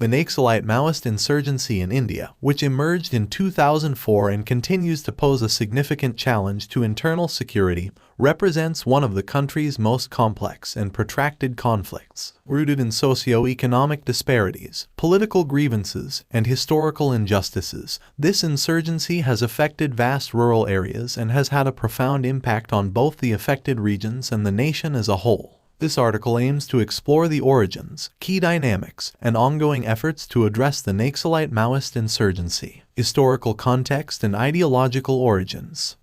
The Naxalite Maoist insurgency in India, which emerged in 2004 and continues to pose a significant challenge to internal security, represents one of the country's most complex and protracted conflicts. Rooted in socio-economic disparities, political grievances, and historical injustices, this insurgency has affected vast rural areas and has had a profound impact on both the affected regions and the nation as a whole. This article aims to explore the origins, key dynamics, and ongoing efforts to address the Naxalite Maoist insurgency, historical context, and ideological origins.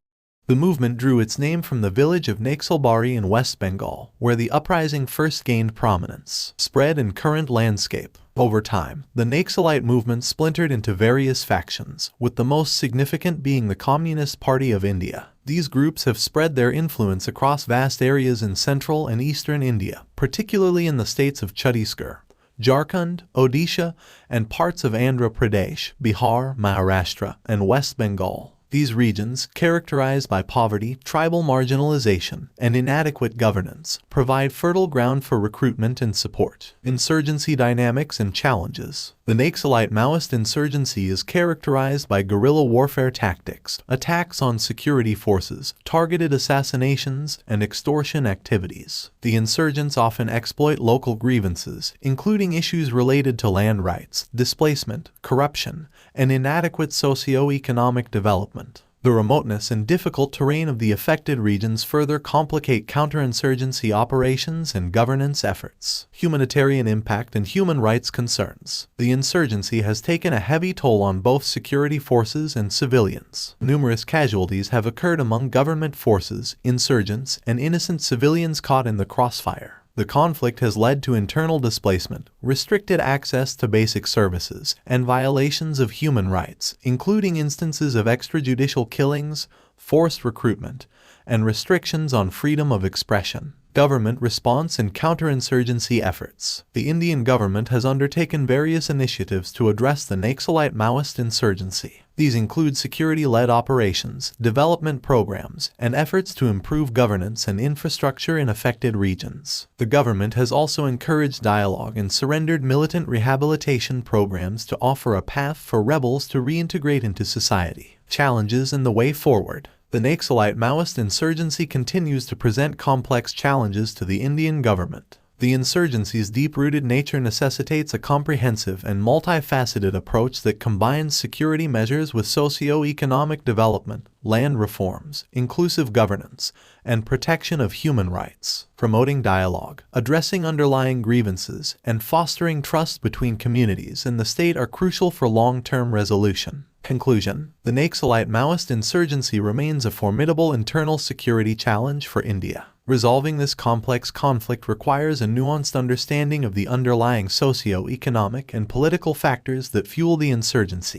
The movement drew its name from the village of Naxalbari in West Bengal, where the uprising first gained prominence. Spread and current landscape. Over time, the Naxalite movement splintered into various factions, with the most significant being the Communist Party of India. These groups have spread their influence across vast areas in central and eastern India, particularly in the states of Chhattisgarh, Jharkhand, Odisha, and parts of Andhra Pradesh, Bihar, Maharashtra, and West Bengal. These regions, characterized by poverty, tribal marginalization, and inadequate governance, provide fertile ground for recruitment and support. Insurgency dynamics and challenges. The Naxalite Maoist insurgency is characterized by guerrilla warfare tactics, attacks on security forces, targeted assassinations, and extortion activities. The insurgents often exploit local grievances, including issues related to land rights, displacement, corruption, and inadequate socio-economic development. The remoteness and difficult terrain of the affected regions further complicate counterinsurgency operations and governance efforts. Humanitarian impact and human rights concerns. The insurgency has taken a heavy toll on both security forces and civilians. Numerous casualties have occurred among government forces, insurgents, and innocent civilians caught in the crossfire. The conflict has led to internal displacement, restricted access to basic services, and violations of human rights, including instances of extrajudicial killings, forced recruitment, and restrictions on freedom of expression. Government response and counterinsurgency efforts. The Indian government has undertaken various initiatives to address the Naxalite Maoist insurgency. These include security-led operations, development programs, and efforts to improve governance and infrastructure in affected regions. The government has also encouraged dialogue and surrendered militant rehabilitation programs to offer a path for rebels to reintegrate into society. Challenges and the way forward. The Naxalite Maoist insurgency continues to present complex challenges to the Indian government. The insurgency's deep-rooted nature necessitates a comprehensive and multifaceted approach that combines security measures with socio-economic development, land reforms, inclusive governance, and protection of human rights. Promoting dialogue, addressing underlying grievances, and fostering trust between communities and the state are crucial for long-term resolution. Conclusion. The Naxalite Maoist insurgency remains a formidable internal security challenge for India. Resolving this complex conflict requires a nuanced understanding of the underlying socio-economic and political factors that fuel the insurgency.